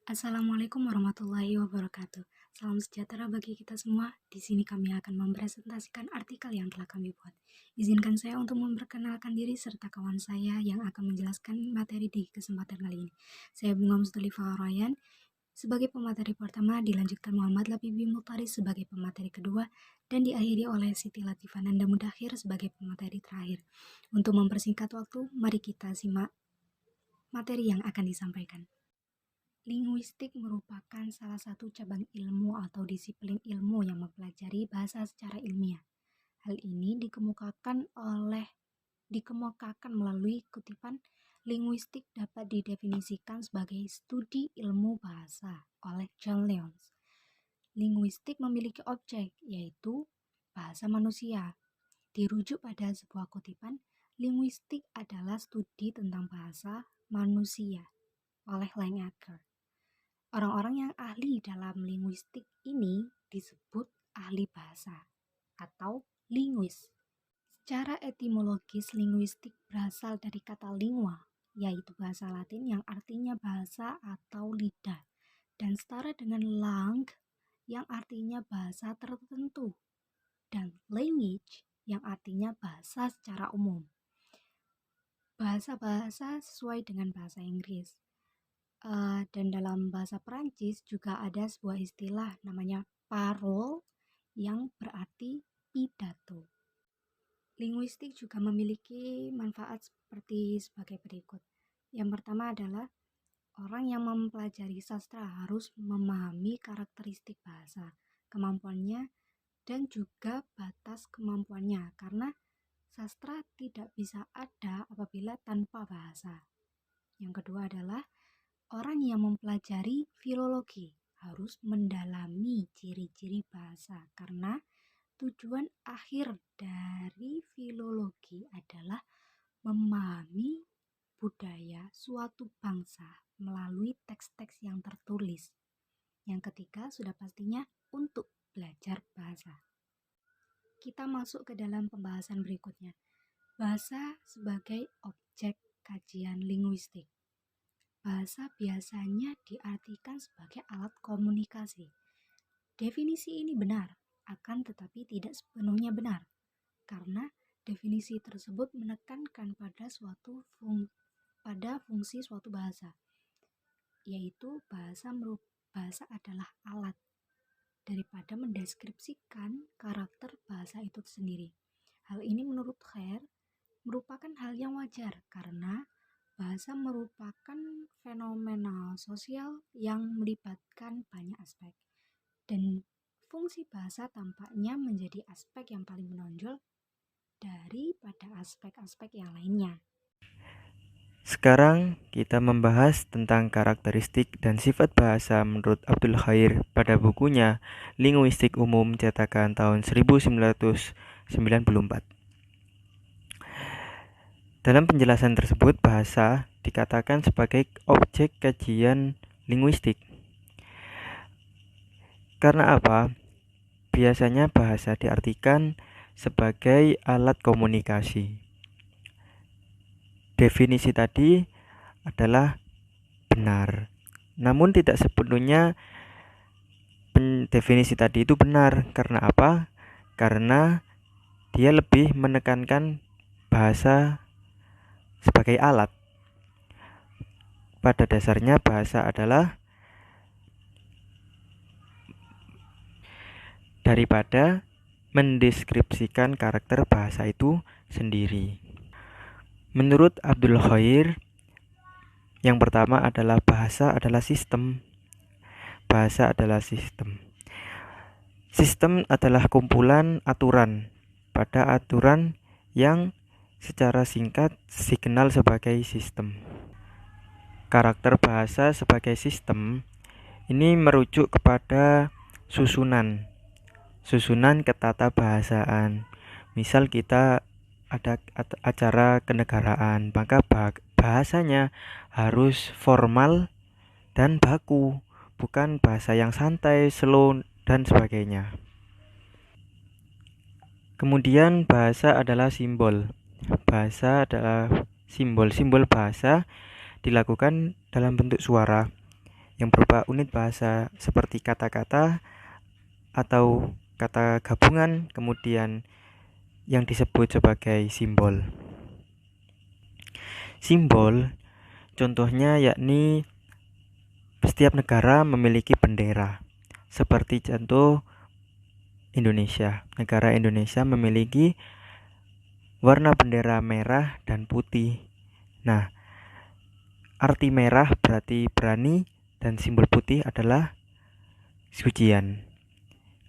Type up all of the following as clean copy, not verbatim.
Assalamualaikum warahmatullahi wabarakatuh. Salam sejahtera bagi kita semua. Di sini kami akan mempresentasikan artikel yang telah kami buat. Izinkan saya untuk memperkenalkan diri serta kawan saya yang akan menjelaskan materi di kesempatan kali ini. Saya Bunga Mustalifah Ryan sebagai pemateri pertama, dilanjutkan Muhammad Labibi Mutaris sebagai pemateri kedua, dan diakhiri oleh Siti Latifananda Mudakhir sebagai pemateri terakhir. Untuk mempersingkat waktu, mari kita simak materi yang akan disampaikan. Linguistik merupakan salah satu cabang ilmu atau disiplin ilmu yang mempelajari bahasa secara ilmiah. Hal ini dikemukakan melalui kutipan linguistik dapat didefinisikan sebagai studi ilmu bahasa oleh John Lyons. Linguistik memiliki objek, yaitu bahasa manusia. Dirujuk pada sebuah kutipan, linguistik adalah studi tentang bahasa manusia oleh Lancaster. Orang-orang yang ahli dalam linguistik ini disebut ahli bahasa atau linguis. Secara etimologis, linguistik berasal dari kata lingua, yaitu bahasa Latin yang artinya bahasa atau lidah, dan setara dengan lang yang artinya bahasa tertentu, dan language yang artinya bahasa secara umum. Bahasa-bahasa sesuai dengan bahasa Inggris. Dan dalam bahasa Perancis juga ada sebuah istilah namanya parole yang berarti pidato. Linguistik juga memiliki manfaat sebagai berikut. Yang pertama adalah orang yang mempelajari sastra harus memahami karakteristik bahasa, kemampuannya, dan juga batas kemampuannya, karena sastra tidak bisa ada apabila tanpa bahasa. Yang kedua adalah orang yang mempelajari filologi harus mendalami ciri-ciri bahasa karena tujuan akhir dari filologi adalah memahami budaya suatu bangsa melalui teks-teks yang tertulis. Yang ketiga sudah pastinya untuk belajar bahasa. Kita masuk ke dalam pembahasan berikutnya. Bahasa sebagai objek kajian linguistik. Bahasa biasanya diartikan sebagai alat komunikasi. Definisi ini benar, akan tetapi tidak sepenuhnya benar, karena definisi tersebut menekankan pada fungsi suatu bahasa, yaitu bahasa adalah alat, daripada mendeskripsikan karakter bahasa itu sendiri. Hal ini menurut Khair merupakan hal yang wajar, karena bahasa merupakan fenomena sosial yang melibatkan banyak aspek, dan fungsi bahasa tampaknya menjadi aspek yang paling menonjol daripada aspek-aspek yang lainnya. Sekarang kita membahas tentang karakteristik dan sifat bahasa menurut Abdul Khair pada bukunya Linguistik Umum cetakan tahun 1994. Dalam penjelasan tersebut, bahasa dikatakan sebagai objek kajian linguistik. Karena apa? Biasanya bahasa diartikan sebagai alat komunikasi. Definisi tadi adalah benar. Namun tidak sepenuhnya definisi tadi itu benar. Karena apa? Karena dia lebih menekankan bahasa sebagai alat. Pada dasarnya bahasa adalah daripada mendeskripsikan karakter bahasa itu sendiri. Menurut Abdul Khair, yang pertama adalah bahasa adalah sistem. Bahasa adalah sistem. Sistem adalah kumpulan aturan. Pada aturan yang secara singkat dikenal sebagai sistem. Karakter bahasa sebagai sistem ini merujuk kepada susunan ketatabahasaan. Misal kita ada acara kenegaraan, maka bahasanya harus formal dan baku, bukan bahasa yang santai, slow, dan sebagainya. Kemudian bahasa adalah simbol. Bahasa adalah simbol. Simbol bahasa dilakukan dalam bentuk suara yang berupa unit bahasa seperti kata-kata atau kata gabungan, kemudian yang disebut sebagai simbol. Simbol contohnya yakni setiap negara memiliki bendera. Seperti contoh Indonesia. Negara Indonesia memiliki warna bendera merah dan putih. Nah, arti merah berarti berani dan simbol putih adalah sucian.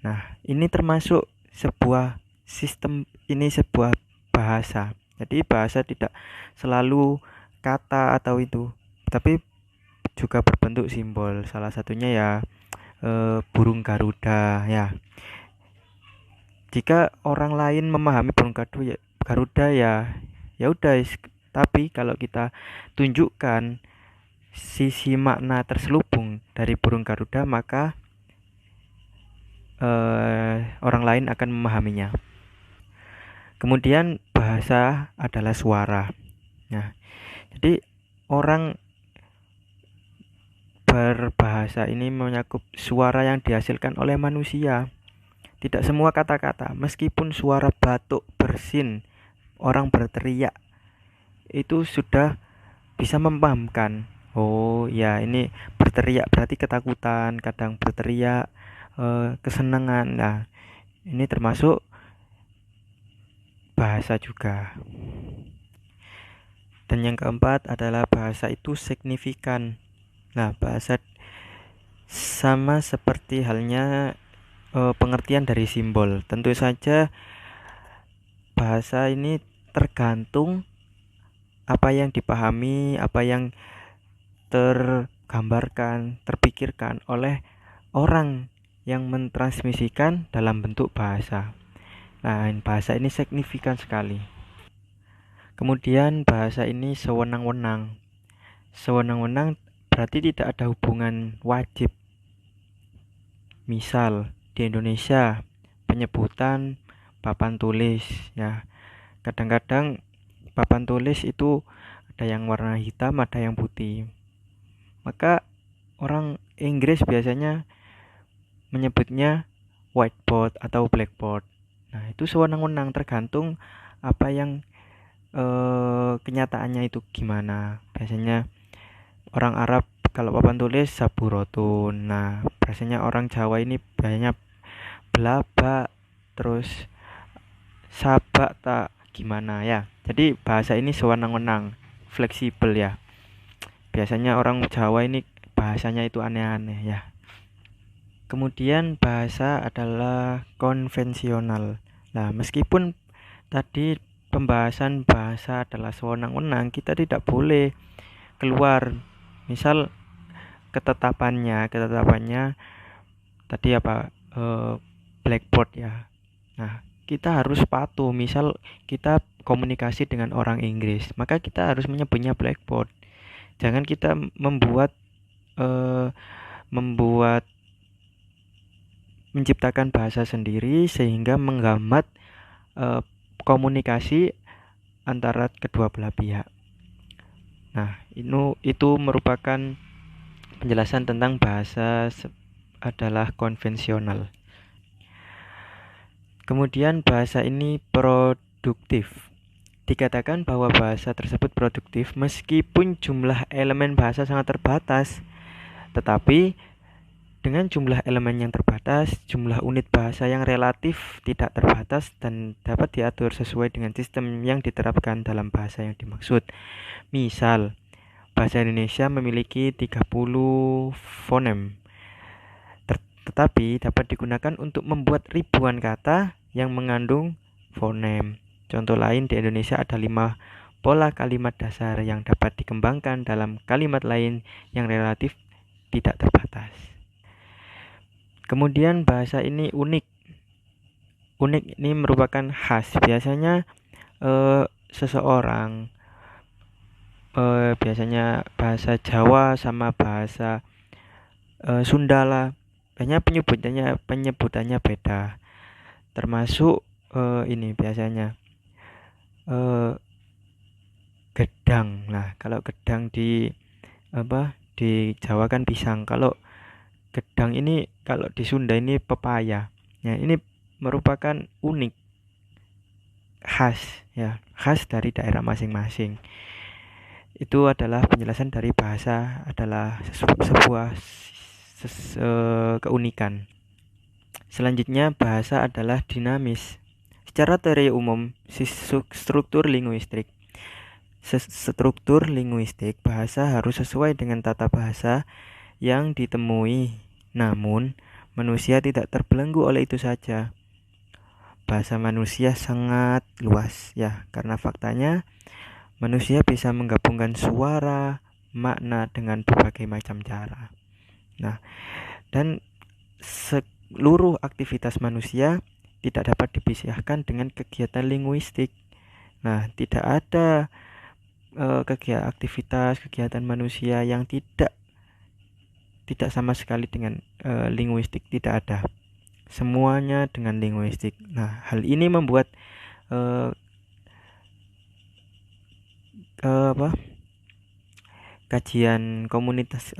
Nah, ini termasuk sebuah sistem, ini sebuah bahasa. Jadi bahasa tidak selalu kata atau itu, tapi juga berbentuk simbol. Salah satunya ya burung Garuda ya. Jika orang lain memahami burung Garuda ya udah, tapi kalau kita tunjukkan sisi makna terselubung dari burung Garuda, maka orang lain akan memahaminya. Kemudian bahasa adalah suara. Nah, jadi orang berbahasa ini menyakup suara yang dihasilkan oleh manusia. Tidak semua kata-kata, meskipun suara batuk, bersin, orang berteriak, itu sudah bisa memahamkan. Oh ya, ini berteriak berarti ketakutan, kadang berteriak kesenangan. Nah, ini termasuk bahasa juga. Dan yang keempat adalah bahasa itu signifikan. Nah, bahasa sama seperti halnya pengertian dari simbol. Tentu saja bahasa ini tergantung apa yang dipahami, apa yang tergambarkan, terpikirkan oleh orang yang mentransmisikan dalam bentuk bahasa. Nah, bahasa ini signifikan sekali. Kemudian bahasa ini sewenang-wenang. Sewenang-wenang berarti tidak ada hubungan wajib. Misal di Indonesia penyebutan papan tulis ya. Kadang-kadang papan tulis itu ada yang warna hitam, ada yang putih. Maka orang Inggris biasanya menyebutnya whiteboard atau blackboard. Nah, itu sewenang-wenang, tergantung apa yang kenyataannya itu gimana. Biasanya orang Arab kalau papan tulis saburotun. Nah, biasanya orang Jawa ini banyak belabak, terus sabak tak gimana ya. Jadi bahasa ini sewenang-wenang, fleksibel ya. Biasanya orang Jawa ini bahasanya itu aneh-aneh ya. Kemudian bahasa adalah konvensional. Nah, meskipun tadi pembahasan bahasa adalah sewenang-wenang, kita tidak boleh keluar. Misal ketetapannya tadi apa, blackboard ya. Nah, kita harus patuh. Misal kita komunikasi dengan orang Inggris, maka kita harus menyebutnya blackboard. Jangan kita membuat menciptakan bahasa sendiri sehingga menghambat komunikasi antara kedua belah pihak. Nah, itu merupakan penjelasan tentang bahasa adalah konvensional. Kemudian bahasa ini produktif. Dikatakan bahwa bahasa tersebut produktif meskipun jumlah elemen bahasa sangat terbatas. Tetapi dengan jumlah elemen yang terbatas, jumlah unit bahasa yang relatif tidak terbatas dan dapat diatur sesuai dengan sistem yang diterapkan dalam bahasa yang dimaksud. Misal, bahasa Indonesia memiliki 30 fonem, tetapi dapat digunakan untuk membuat ribuan kata yang mengandung fonem. Contoh lain, di Indonesia ada 5 pola kalimat dasar yang dapat dikembangkan dalam kalimat lain yang relatif tidak terbatas. Kemudian bahasa ini unik. Unik ini merupakan khas. Biasanya seseorang biasanya bahasa Jawa sama bahasa Sunda lah, banyak penyebutannya beda. Termasuk ini biasanya gedang. Nah, kalau gedang di di Jawa kan pisang. Kalau gedang ini kalau di Sunda ini pepaya. Ya, ini merupakan unik, khas ya, khas dari daerah masing-masing. Itu adalah penjelasan dari bahasa adalah sebuah keunikan. Selanjutnya, bahasa adalah dinamis. Secara teori umum, struktur linguistik bahasa harus sesuai dengan tata bahasa yang ditemui. Namun, manusia tidak terbelenggu oleh itu saja. Bahasa manusia sangat luas ya, karena faktanya manusia bisa menggabungkan suara, makna dengan berbagai macam cara. Nah, dan seluruh aktivitas manusia tidak dapat dipisahkan dengan kegiatan linguistik. Nah, tidak ada kegiatan manusia yang tidak sama sekali dengan linguistik, tidak ada. Semuanya dengan linguistik. Nah, hal ini membuat kajian komunitas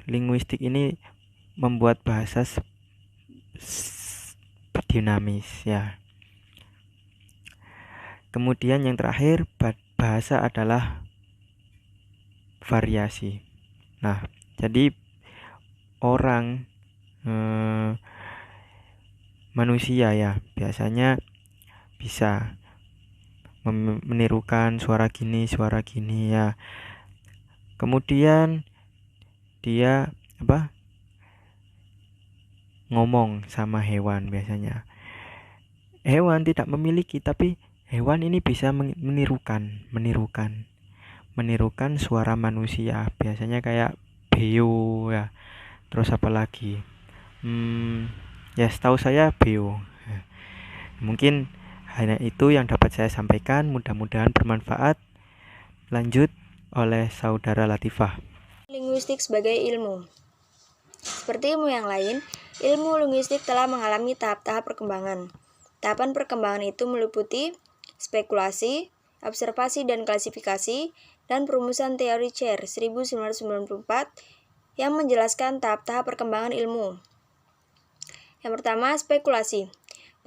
linguistik ini membuat bahasa dinamis ya. Kemudian yang terakhir, bahasa adalah variasi. Nah, jadi orang manusia ya biasanya bisa menirukan suara gini ya. Kemudian dia ngomong sama hewan biasanya. Hewan tidak memiliki, tapi hewan ini bisa menirukan suara manusia. Biasanya kayak beo ya. Terus apa lagi? Ya setahu saya beo. Mungkin hanya itu yang dapat saya sampaikan. Mudah-mudahan bermanfaat. Lanjut oleh saudara Latifah. Linguistik sebagai ilmu. Seperti ilmu yang lain, ilmu linguistik telah mengalami tahap-tahap perkembangan. Tahapan perkembangan itu meliputi spekulasi, observasi dan klasifikasi, dan perumusan teori Chair 1994 yang menjelaskan tahap-tahap perkembangan ilmu. Yang pertama, spekulasi.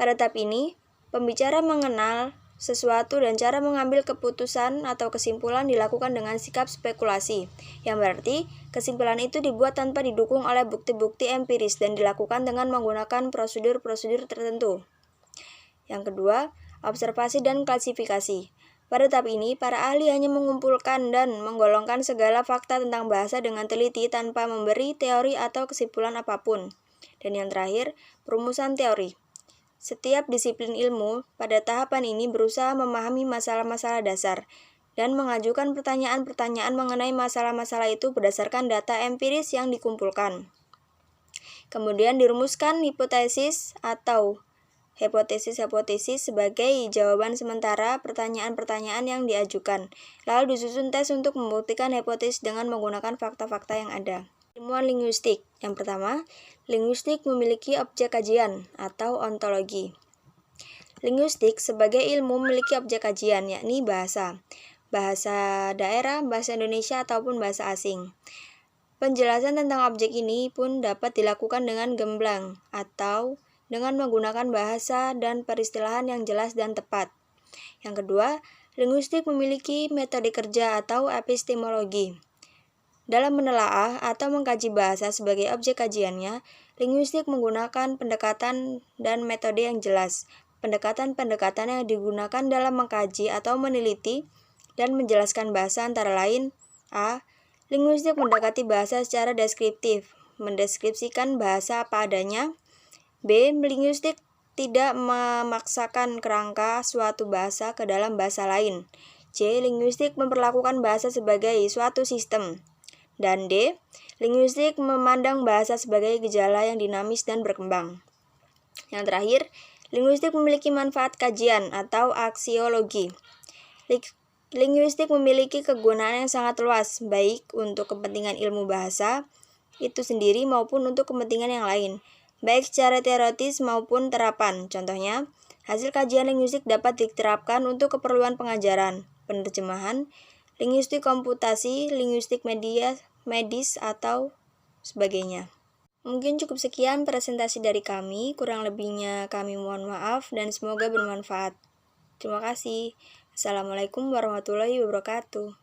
Pada tahap ini, pembicara mengenal sesuatu dan cara mengambil keputusan atau kesimpulan dilakukan dengan sikap spekulasi, yang berarti kesimpulan itu dibuat tanpa didukung oleh bukti-bukti empiris dan dilakukan dengan menggunakan prosedur-prosedur tertentu. Yang kedua, observasi dan klasifikasi. Pada tahap ini, para ahli hanya mengumpulkan dan menggolongkan segala fakta tentang bahasa dengan teliti tanpa memberi teori atau kesimpulan apapun. Dan yang terakhir, perumusan teori. Setiap disiplin ilmu pada tahapan ini berusaha memahami masalah-masalah dasar dan mengajukan pertanyaan-pertanyaan mengenai masalah-masalah itu berdasarkan data empiris yang dikumpulkan. Kemudian dirumuskan hipotesis atau hipotesis-hipotesis sebagai jawaban sementara pertanyaan-pertanyaan yang diajukan. Lalu disusun tes untuk membuktikan hipotesis dengan menggunakan fakta-fakta yang ada. Ilmuwan linguistik. Yang pertama, linguistik memiliki objek kajian atau ontologi. Linguistik sebagai ilmu memiliki objek kajian, yakni bahasa daerah, bahasa Indonesia, ataupun bahasa asing. Penjelasan tentang objek ini pun dapat dilakukan dengan gamblang atau dengan menggunakan bahasa dan peristilahan yang jelas dan tepat. Yang kedua, linguistik memiliki metode kerja atau epistemologi. Dalam menelaah atau mengkaji bahasa sebagai objek kajiannya, linguistik menggunakan pendekatan dan metode yang jelas. Pendekatan-pendekatan yang digunakan dalam mengkaji atau meneliti dan menjelaskan bahasa antara lain: A. Linguistik mendekati bahasa secara deskriptif, mendeskripsikan bahasa apa adanya. B. Linguistik tidak memaksakan kerangka suatu bahasa ke dalam bahasa lain. C. Linguistik memperlakukan bahasa sebagai suatu sistem. Dan D. Linguistik memandang bahasa sebagai gejala yang dinamis dan berkembang. Yang terakhir, linguistik memiliki manfaat kajian atau aksiologi. Linguistik memiliki kegunaan yang sangat luas, baik untuk kepentingan ilmu bahasa itu sendiri maupun untuk kepentingan yang lain, baik secara teoritis maupun terapan. Contohnya, hasil kajian linguistik dapat diterapkan untuk keperluan pengajaran, penerjemahan, linguistik komputasi, linguistik media, medis, atau sebagainya. Mungkin cukup sekian presentasi dari kami, kurang lebihnya kami mohon maaf dan semoga bermanfaat. Terima kasih. Assalamualaikum warahmatullahi wabarakatuh.